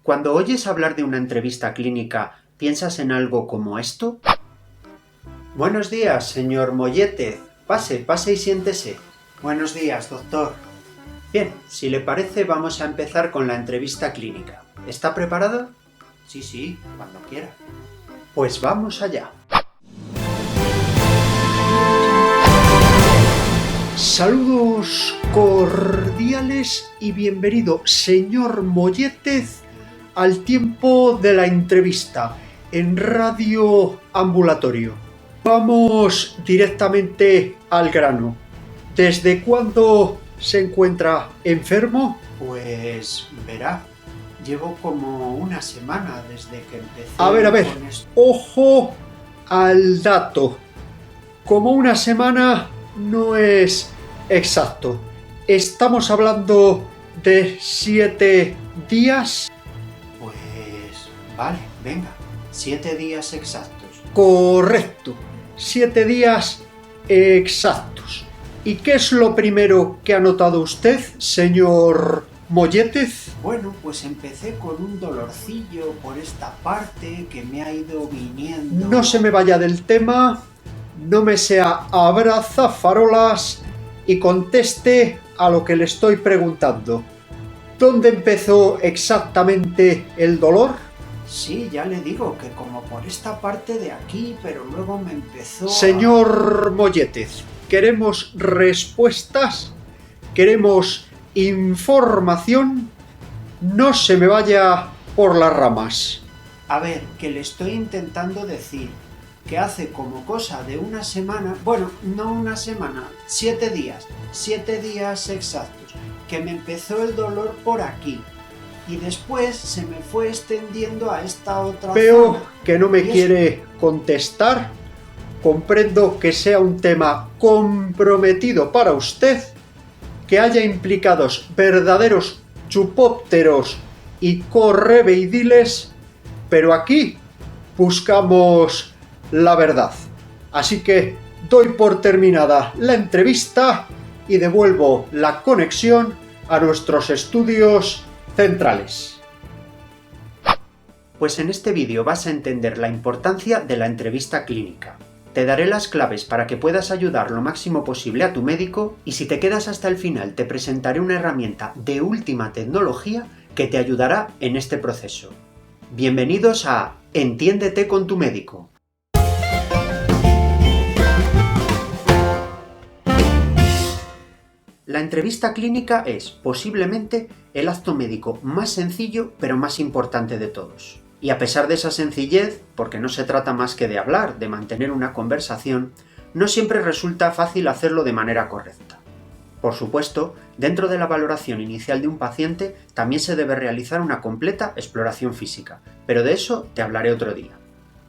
Cuando oyes hablar de una entrevista clínica, ¿piensas en algo como esto? Buenos días, señor Mollétez. Pase y siéntese. Buenos días, doctor. Bien, si le parece, vamos a empezar con la entrevista clínica. ¿Está preparado? Sí, cuando quiera. Pues vamos allá. Saludos cordiales y bienvenido, señor Mollétez, al tiempo de la entrevista en Radio Ambulatorio. Vamos directamente al grano. ¿Desde cuándo se encuentra enfermo? Pues verá, llevo como una semana desde que empecé. A ver, ojo al dato. Como una semana no es exacto. ¿Estamos hablando de 7 días? Pues vale, venga, 7 días exactos. Correcto, 7 días exactos. ¿Y qué es lo primero que ha notado usted, señor Mollétez? Bueno, pues empecé con un dolorcillo por esta parte que me ha ido viniendo. No se me vaya del tema, no me sea abrazafarolas y conteste a lo que le estoy preguntando. ¿Dónde empezó exactamente el dolor? Sí, ya le digo que como por esta parte de aquí, pero luego me empezó. Señor Mollétez, queremos respuestas, queremos información, no se me vaya por las ramas. A ver, que le estoy intentando decir que hace como cosa de una semana, bueno, no una semana, 7 días exactos, que me empezó el dolor por aquí. Y después se me fue extendiendo a esta otra zona. Veo que no me quiere contestar. Comprendo que sea un tema comprometido para usted, que haya implicados verdaderos chupópteros y correveidiles, pero aquí buscamos la verdad. Así que doy por terminada la entrevista y devuelvo la conexión a nuestros estudios centrales. Pues en este vídeo vas a entender la importancia de la entrevista clínica. Te daré las claves para que puedas ayudar lo máximo posible a tu médico y si te quedas hasta el final te presentaré una herramienta de última tecnología que te ayudará en este proceso. Bienvenidos a Entiéndete con tu médico. La entrevista clínica es, posiblemente, el acto médico más sencillo pero más importante de todos. Y a pesar de esa sencillez, porque no se trata más que de hablar, de mantener una conversación, no siempre resulta fácil hacerlo de manera correcta. Por supuesto, dentro de la valoración inicial de un paciente también se debe realizar una completa exploración física, pero de eso te hablaré otro día.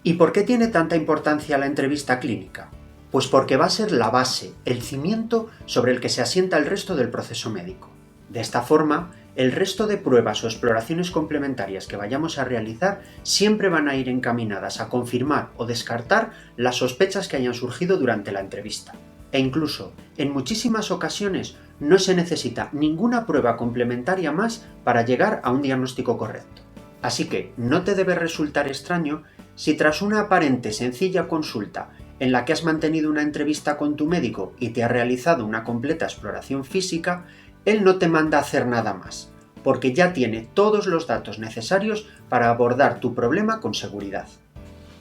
¿Y por qué tiene tanta importancia la entrevista clínica? Pues porque va a ser la base, el cimiento sobre el que se asienta el resto del proceso médico. De esta forma, el resto de pruebas o exploraciones complementarias que vayamos a realizar siempre van a ir encaminadas a confirmar o descartar las sospechas que hayan surgido durante la entrevista. E incluso, en muchísimas ocasiones, no se necesita ninguna prueba complementaria más para llegar a un diagnóstico correcto. Así que no te debe resultar extraño si tras una aparente sencilla consulta en la que has mantenido una entrevista con tu médico y te ha realizado una completa exploración física, él no te manda a hacer nada más, porque ya tiene todos los datos necesarios para abordar tu problema con seguridad.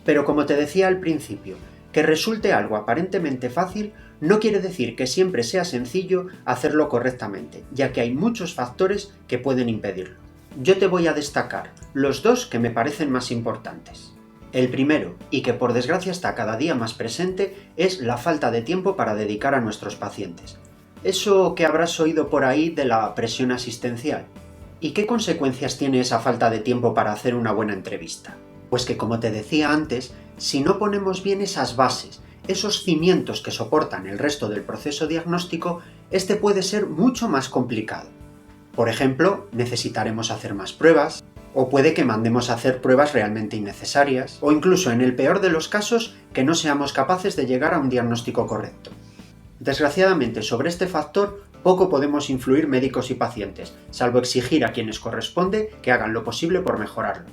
Pero como te decía al principio, que resulte algo aparentemente fácil no quiere decir que siempre sea sencillo hacerlo correctamente, ya que hay muchos factores que pueden impedirlo. Yo te voy a destacar los dos que me parecen más importantes. El primero, y que por desgracia está cada día más presente, es la falta de tiempo para dedicar a nuestros pacientes. Eso que habrás oído por ahí de la presión asistencial. ¿Y qué consecuencias tiene esa falta de tiempo para hacer una buena entrevista? Pues que, como te decía antes, si no ponemos bien esas bases, esos cimientos que soportan el resto del proceso diagnóstico, este puede ser mucho más complicado. Por ejemplo, necesitaremos hacer más pruebas, o puede que mandemos a hacer pruebas realmente innecesarias, o incluso en el peor de los casos, que no seamos capaces de llegar a un diagnóstico correcto. Desgraciadamente, sobre este factor Poco podemos influir médicos y pacientes, salvo exigir a quienes corresponde que hagan lo posible por mejorarlo.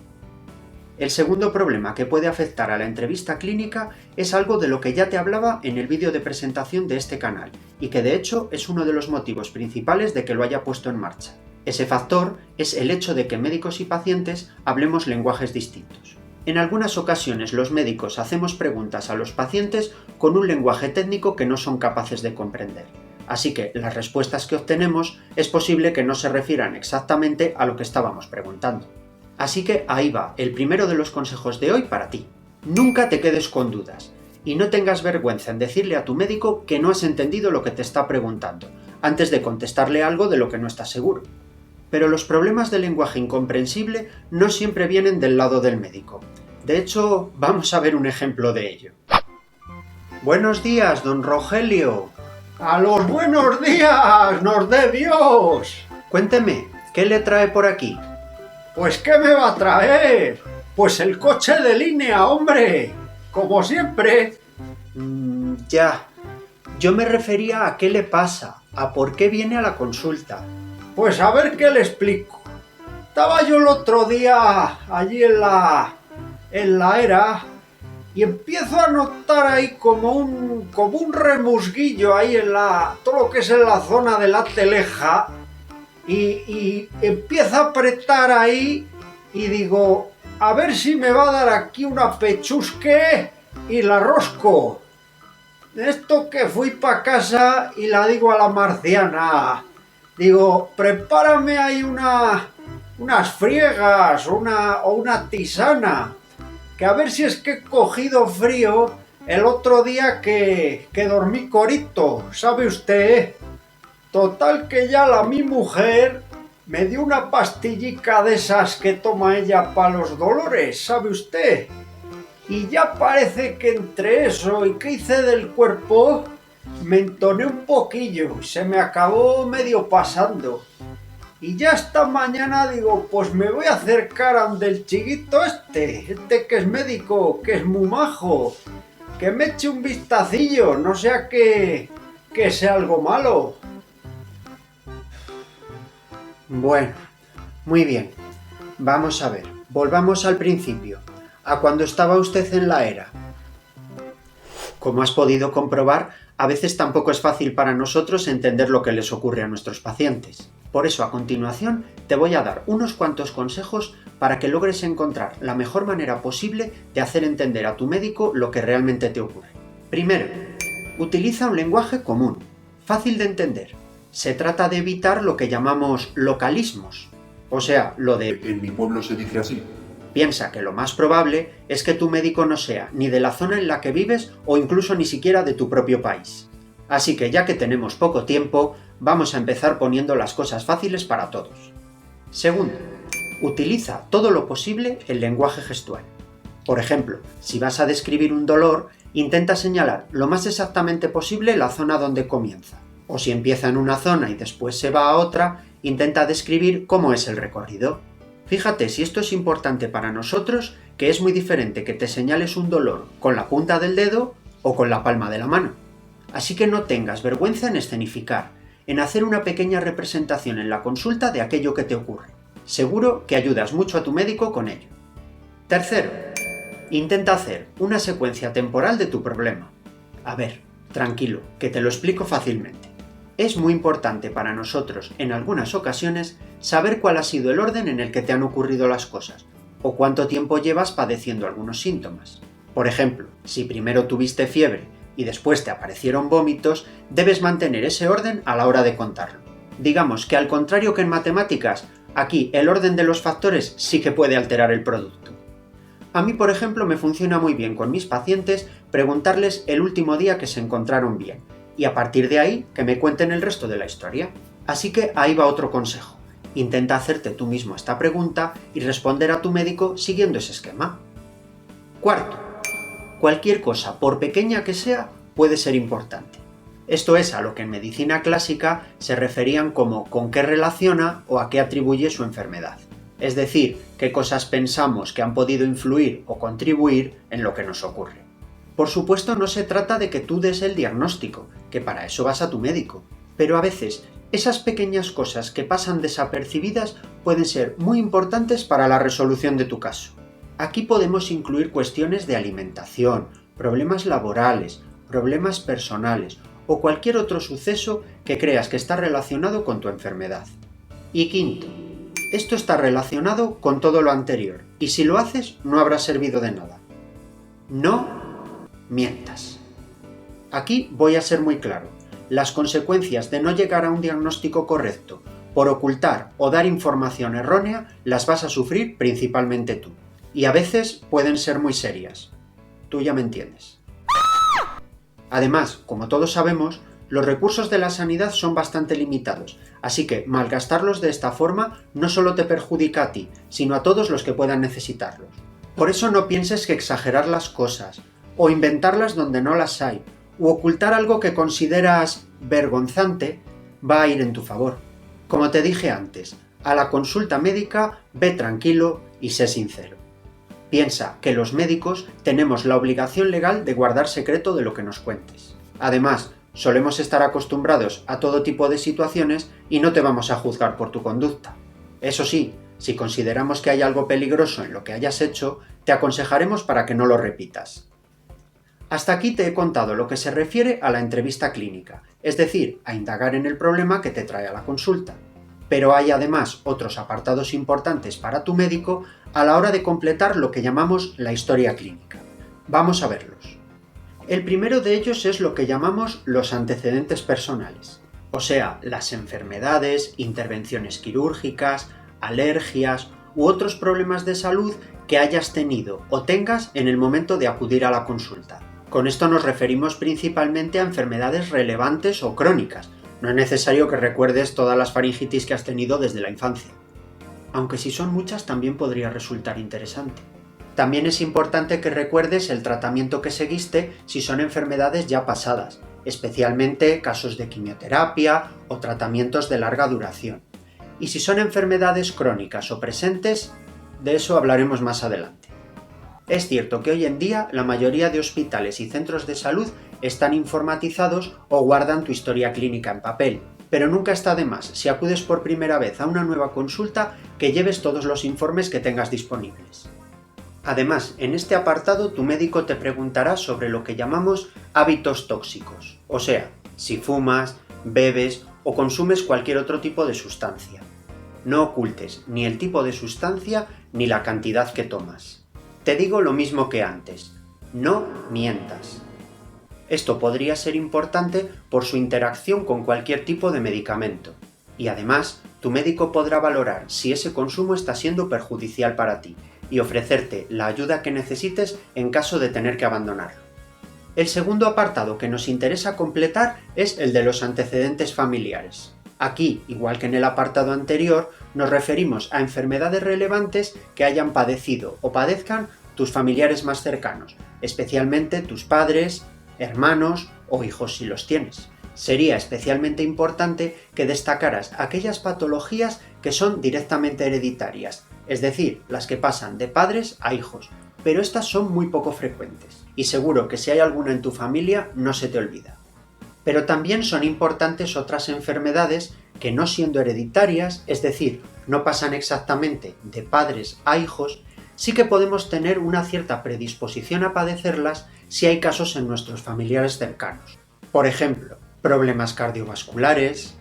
El segundo problema que puede afectar a la entrevista clínica es algo de lo que ya te hablaba en el vídeo de presentación de este canal, y que de hecho es uno de los motivos principales de que lo haya puesto en marcha. Ese factor es el hecho de que médicos y pacientes hablemos lenguajes distintos. En algunas ocasiones los médicos hacemos preguntas a los pacientes con un lenguaje técnico que no son capaces de comprender. Así que las respuestas que obtenemos es posible que no se refieran exactamente a lo que estábamos preguntando. Así que ahí va, el primero de los consejos de hoy para ti. Nunca te quedes con dudas y no tengas vergüenza en decirle a tu médico que no has entendido lo que te está preguntando, antes de contestarle algo de lo que no estás seguro. Pero los problemas de lenguaje incomprensible no siempre vienen del lado del médico. De hecho, vamos a ver un ejemplo de ello. Buenos días, don Rogelio. ¡A los buenos días, nos dé Dios! Cuénteme, ¿qué le trae por aquí? Pues ¿qué me va a traer? Pues el coche de línea, hombre, como siempre. Ya, yo me refería a qué le pasa, a por qué viene a la consulta. Pues a ver qué le explico. Estaba yo el otro día allí en la era y empiezo a notar ahí como un remusguillo ahí todo lo que es en la zona de la teleja y empieza a apretar ahí y digo, a ver si me va a dar aquí una pechusque y la rosco. Esto que fui para casa y la digo a la marciana, digo, prepárame ahí unas friegas o una tisana, que a ver si es que he cogido frío el otro día que dormí corito, ¿sabe usted? Total que ya mi mujer me dio una pastillica de esas que toma ella para los dolores, ¿sabe usted? Y ya parece que entre eso y que hice del cuerpo, me entoné un poquillo, se me acabó medio pasando. Y ya esta mañana digo, pues me voy a acercar a donde el chiquito este que es médico, que es muy majo, que me eche un vistacillo, no sea que sea algo malo. Bueno, muy bien. Vamos a ver, volvamos al principio, a cuando estaba usted en la era. Como has podido comprobar, a veces tampoco es fácil para nosotros entender lo que les ocurre a nuestros pacientes. Por eso, a continuación, te voy a dar unos cuantos consejos para que logres encontrar la mejor manera posible de hacer entender a tu médico lo que realmente te ocurre. Primero, utiliza un lenguaje común, fácil de entender. Se trata de evitar lo que llamamos localismos, o sea, lo de en mi pueblo se dice así. Piensa que lo más probable es que tu médico no sea ni de la zona en la que vives o incluso ni siquiera de tu propio país. Así que ya que tenemos poco tiempo, vamos a empezar poniendo las cosas fáciles para todos. Segundo, utiliza todo lo posible el lenguaje gestual. Por ejemplo, si vas a describir un dolor, intenta señalar lo más exactamente posible la zona donde comienza. O si empieza en una zona y después se va a otra, intenta describir cómo es el recorrido. Fíjate si esto es importante para nosotros, que es muy diferente que te señales un dolor con la punta del dedo o con la palma de la mano. Así que no tengas vergüenza en escenificar, en hacer una pequeña representación en la consulta de aquello que te ocurre. Seguro que ayudas mucho a tu médico con ello. Tercero, intenta hacer una secuencia temporal de tu problema. A ver, tranquilo, que te lo explico fácilmente. Es muy importante para nosotros, en algunas ocasiones, saber cuál ha sido el orden en el que te han ocurrido las cosas, o cuánto tiempo llevas padeciendo algunos síntomas. Por ejemplo, si primero tuviste fiebre y después te aparecieron vómitos, debes mantener ese orden a la hora de contarlo. Digamos que al contrario que en matemáticas, aquí el orden de los factores sí que puede alterar el producto. A mí, por ejemplo, me funciona muy bien con mis pacientes preguntarles el último día que se encontraron bien, y a partir de ahí que me cuenten el resto de la historia. Así que ahí va otro consejo. Intenta hacerte tú mismo esta pregunta y responder a tu médico siguiendo ese esquema. Cuarto, cualquier cosa, por pequeña que sea, puede ser importante. Esto es a lo que en medicina clásica se referían como con qué relaciona o a qué atribuye su enfermedad. Es decir, qué cosas pensamos que han podido influir o contribuir en lo que nos ocurre. Por supuesto, no se trata de que tú des el diagnóstico, que para eso vas a tu médico, pero a veces Esas pequeñas cosas que pasan desapercibidas pueden ser muy importantes para la resolución de tu caso. Aquí podemos incluir cuestiones de alimentación, problemas laborales, problemas personales o cualquier otro suceso que creas que está relacionado con tu enfermedad. Y quinto, esto está relacionado con todo lo anterior, y si lo haces no habrá servido de nada. No mientas. Aquí voy a ser muy claro. Las consecuencias de no llegar a un diagnóstico correcto por ocultar o dar información errónea las vas a sufrir principalmente tú. Y a veces pueden ser muy serias. Tú ya me entiendes. Además, como todos sabemos, los recursos de la sanidad son bastante limitados, así que malgastarlos de esta forma no solo te perjudica a ti, sino a todos los que puedan necesitarlos. Por eso no pienses que exagerar las cosas, o inventarlas donde no las hay, u ocultar algo que consideras vergonzante, va a ir en tu favor. Como te dije antes, a la consulta médica ve tranquilo y sé sincero. Piensa que los médicos tenemos la obligación legal de guardar secreto de lo que nos cuentes. Además, solemos estar acostumbrados a todo tipo de situaciones y no te vamos a juzgar por tu conducta. Eso sí, si consideramos que hay algo peligroso en lo que hayas hecho, te aconsejaremos para que no lo repitas. Hasta aquí te he contado lo que se refiere a la entrevista clínica, es decir, a indagar en el problema que te trae a la consulta. Pero hay además otros apartados importantes para tu médico a la hora de completar lo que llamamos la historia clínica. Vamos a verlos. El primero de ellos es lo que llamamos los antecedentes personales, o sea, las enfermedades, intervenciones quirúrgicas, alergias u otros problemas de salud que hayas tenido o tengas en el momento de acudir a la consulta. Con esto nos referimos principalmente a enfermedades relevantes o crónicas. No es necesario que recuerdes todas las faringitis que has tenido desde la infancia. Aunque si son muchas también podría resultar interesante. También es importante que recuerdes el tratamiento que seguiste si son enfermedades ya pasadas, especialmente casos de quimioterapia o tratamientos de larga duración. Y si son enfermedades crónicas o presentes, de eso hablaremos más adelante. Es cierto que hoy en día la mayoría de hospitales y centros de salud están informatizados o guardan tu historia clínica en papel, pero nunca está de más, si acudes por primera vez a una nueva consulta, que lleves todos los informes que tengas disponibles. Además, en este apartado tu médico te preguntará sobre lo que llamamos hábitos tóxicos, o sea, si fumas, bebes o consumes cualquier otro tipo de sustancia. No ocultes ni el tipo de sustancia ni la cantidad que tomas. Te digo lo mismo que antes, no mientas. Esto podría ser importante por su interacción con cualquier tipo de medicamento, y además tu médico podrá valorar si ese consumo está siendo perjudicial para ti y ofrecerte la ayuda que necesites en caso de tener que abandonarlo. El segundo apartado que nos interesa completar es el de los antecedentes familiares. Aquí, igual que en el apartado anterior, nos referimos a enfermedades relevantes que hayan padecido o padezcan tus familiares más cercanos, especialmente tus padres, hermanos o hijos si los tienes. Sería especialmente importante que destacaras aquellas patologías que son directamente hereditarias, es decir, las que pasan de padres a hijos, pero estas son muy poco frecuentes, y seguro que si hay alguna en tu familia no se te olvida. Pero también son importantes otras enfermedades que no siendo hereditarias, es decir, no pasan exactamente de padres a hijos, sí que podemos tener una cierta predisposición a padecerlas si hay casos en nuestros familiares cercanos. Por ejemplo, problemas cardiovasculares,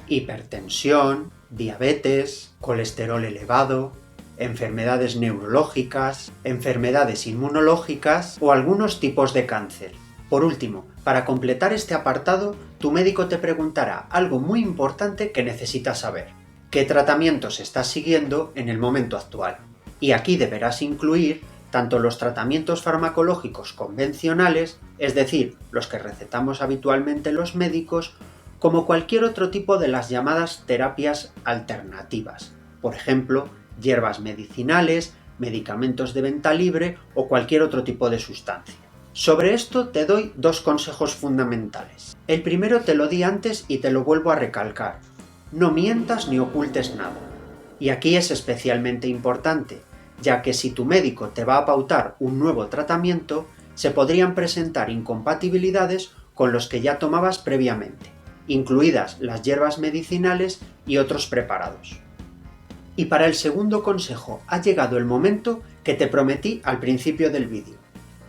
hipertensión, diabetes, colesterol elevado, enfermedades neurológicas, enfermedades inmunológicas o algunos tipos de cáncer. Por último, para completar este apartado, tu médico te preguntará algo muy importante que necesitas saber: ¿qué tratamientos estás siguiendo en el momento actual? Y aquí deberás incluir tanto los tratamientos farmacológicos convencionales, es decir, los que recetamos habitualmente los médicos, como cualquier otro tipo de las llamadas terapias alternativas, por ejemplo, hierbas medicinales, medicamentos de venta libre o cualquier otro tipo de sustancia. Sobre esto te doy dos consejos fundamentales. El primero te lo di antes y te lo vuelvo a recalcar: no mientas ni ocultes nada. Y aquí es especialmente importante, ya que si tu médico te va a pautar un nuevo tratamiento, se podrían presentar incompatibilidades con los que ya tomabas previamente. incluidas las hierbas medicinales y otros preparados. Y para el segundo consejo ha llegado el momento que te prometí al principio del vídeo.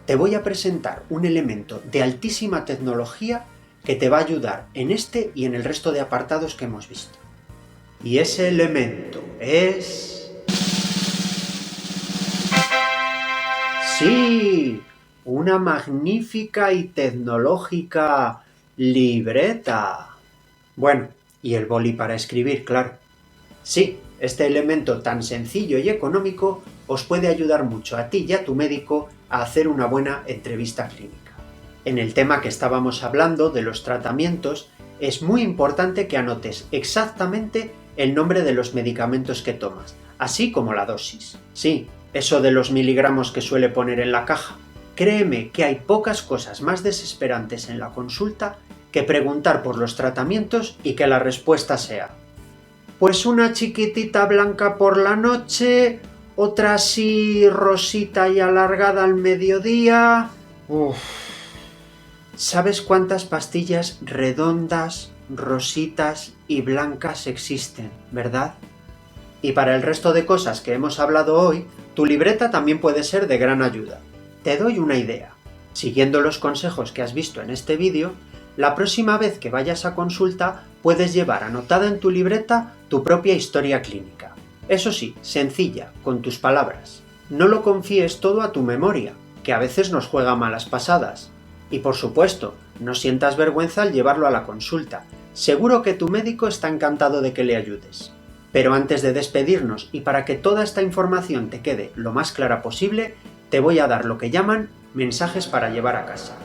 Te voy a presentar un elemento de altísima tecnología que te va a ayudar en este y en el resto de apartados que hemos visto. Y ese elemento es... ¡Sí! Una magnífica y tecnológica libreta. Bueno, y el boli para escribir, claro. Sí, este elemento tan sencillo y económico os puede ayudar mucho a ti y a tu médico a hacer una buena entrevista clínica. En el tema que estábamos hablando de los tratamientos, es muy importante que anotes exactamente el nombre de los medicamentos que tomas, así como la dosis. Sí, eso de los miligramos que suele poner en la caja. Créeme que hay pocas cosas más desesperantes en la consulta que preguntar por los tratamientos y que la respuesta sea: pues una chiquitita blanca por la noche, otra así rosita y alargada al mediodía... Uf. ¿Sabes cuántas pastillas redondas, rositas y blancas existen, verdad? Y para el resto de cosas que hemos hablado hoy, tu libreta también puede ser de gran ayuda. Te doy una idea. Siguiendo los consejos que has visto en este vídeo, la próxima vez que vayas a consulta puedes llevar anotada en tu libreta tu propia historia clínica. Eso sí, sencilla, con tus palabras. No lo confíes todo a tu memoria, que a veces nos juega malas pasadas. Y por supuesto, no sientas vergüenza al llevarlo a la consulta. Seguro que tu médico está encantado de que le ayudes. Pero antes de despedirnos y para que toda esta información te quede lo más clara posible, te voy a dar lo que llaman mensajes para llevar a casa.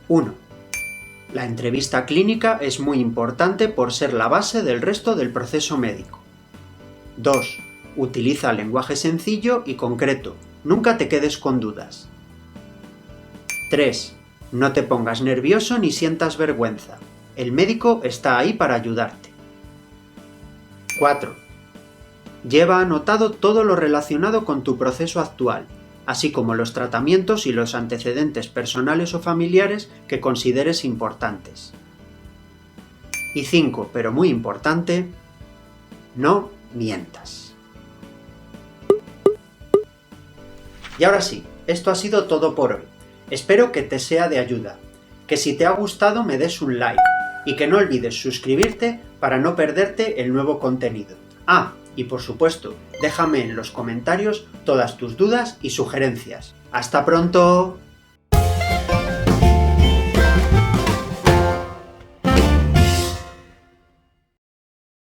1. La entrevista clínica es muy importante por ser la base del resto del proceso médico. 2. Utiliza lenguaje sencillo y concreto. Nunca te quedes con dudas. 3. No te pongas nervioso ni sientas vergüenza. El médico está ahí para ayudarte. 4. Lleva anotado todo lo relacionado con tu proceso actual, así como los tratamientos y los antecedentes personales o familiares que consideres importantes. Y 5, pero muy importante, no mientas. Y ahora sí, esto ha sido todo por hoy. Espero que te sea de ayuda, que si te ha gustado me des un like y que no olvides suscribirte para no perderte el nuevo contenido. Ah, y por supuesto, déjame en los comentarios todas tus dudas y sugerencias. ¡Hasta pronto!